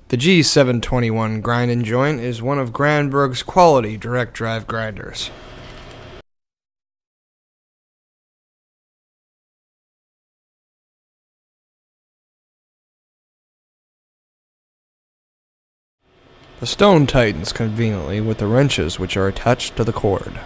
The G721 grinding joint is one of Granberg's quality direct drive grinders. The stone tightens conveniently with the wrenches which are attached to the cord.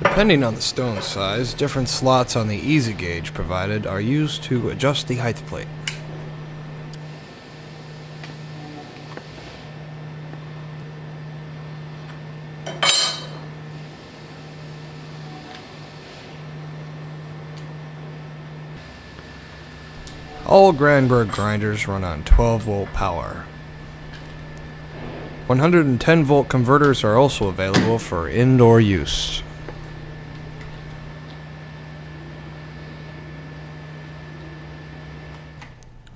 Depending on the stone size, different slots on the easy gauge provided are used to adjust the height plate. All Granberg grinders run on 12-volt power. 110-volt converters are also available for indoor use.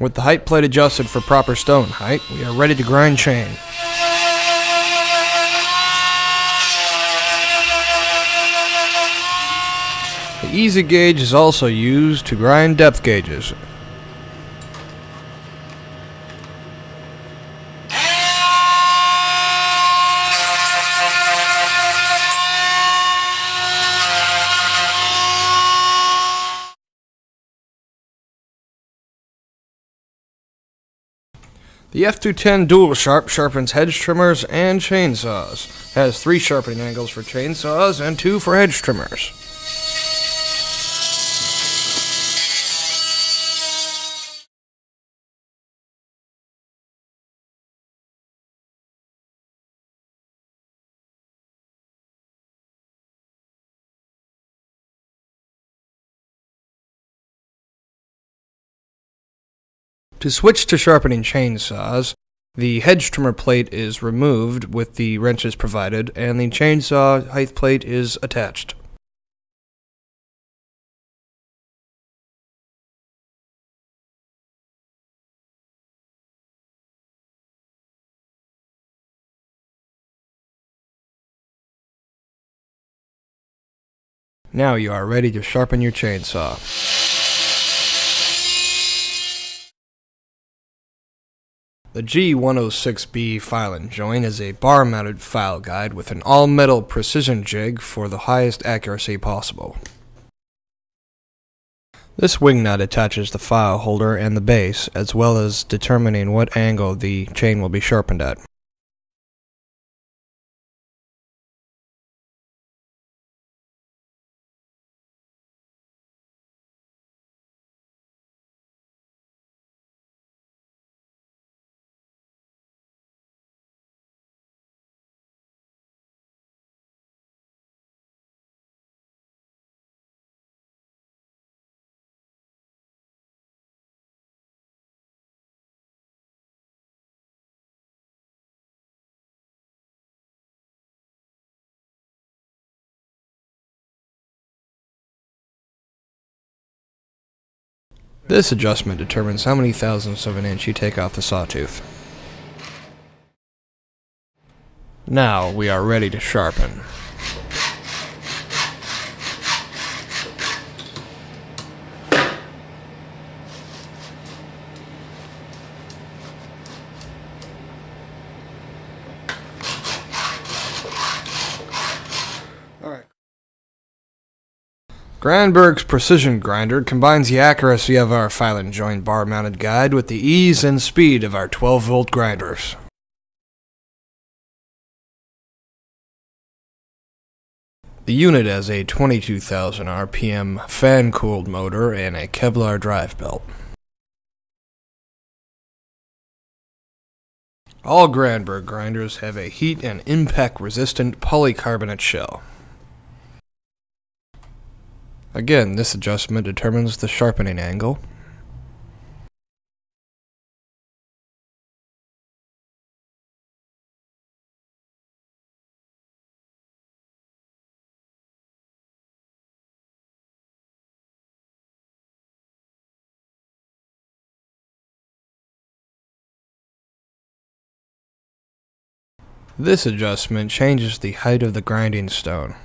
With the height plate adjusted for proper stone height, we are ready to grind chain. The easy gauge is also used to grind depth gauges. The F210 Dual Sharp sharpens hedge trimmers and chainsaws. Has 3 sharpening angles for chainsaws and 2 for hedge trimmers. To switch to sharpening chainsaws, the hedge trimmer plate is removed with the wrenches provided, and the chainsaw height plate is attached. Now you are ready to sharpen your chainsaw. The G106B filing joint is a bar-mounted file guide with an all-metal precision jig for the highest accuracy possible. This wing nut attaches the file holder and the base, as well as determining what angle the chain will be sharpened at. This adjustment determines how many thousandths of an inch you take off the sawtooth. Now we are ready to sharpen. Granberg's precision grinder combines the accuracy of our filing joint bar-mounted guide with the ease and speed of our 12-volt grinders. The unit has a 22,000 RPM fan-cooled motor and a Kevlar drive belt. All Granberg grinders have a heat and impact-resistant polycarbonate shell. Again, this adjustment determines the sharpening angle. This adjustment changes the height of the grinding stone.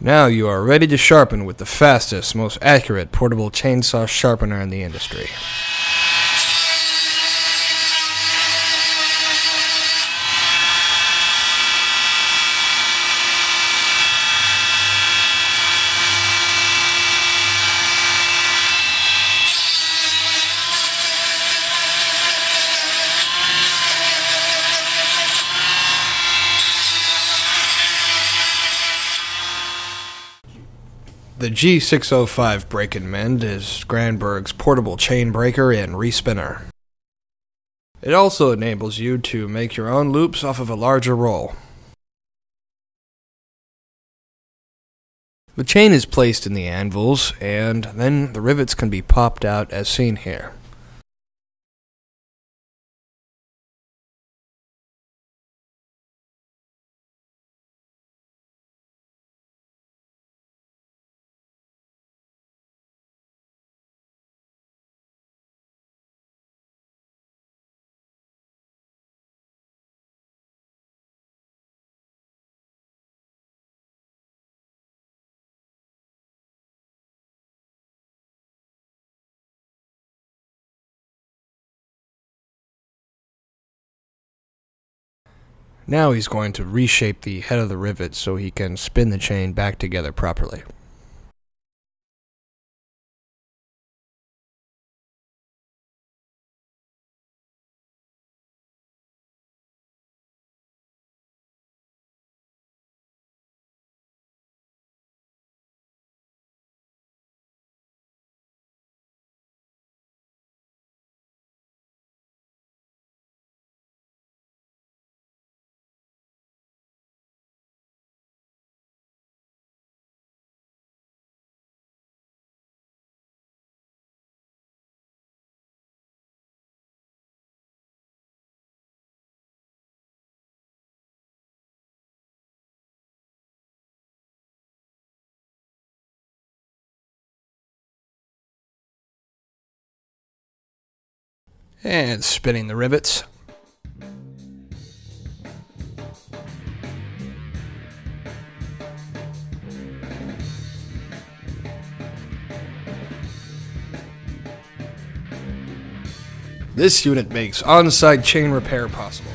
Now you are ready to sharpen with the fastest, most accurate portable chainsaw sharpener in the industry. The G605 Break and Mend is Granberg's portable chain breaker and respinner. It also enables you to make your own loops off of a larger roll. The chain is placed in the anvils, and then the rivets can be popped out as seen here. Now he's going to reshape the head of the rivet so he can spin the chain back together properly. And spinning the rivets. This unit makes on-site chain repair possible.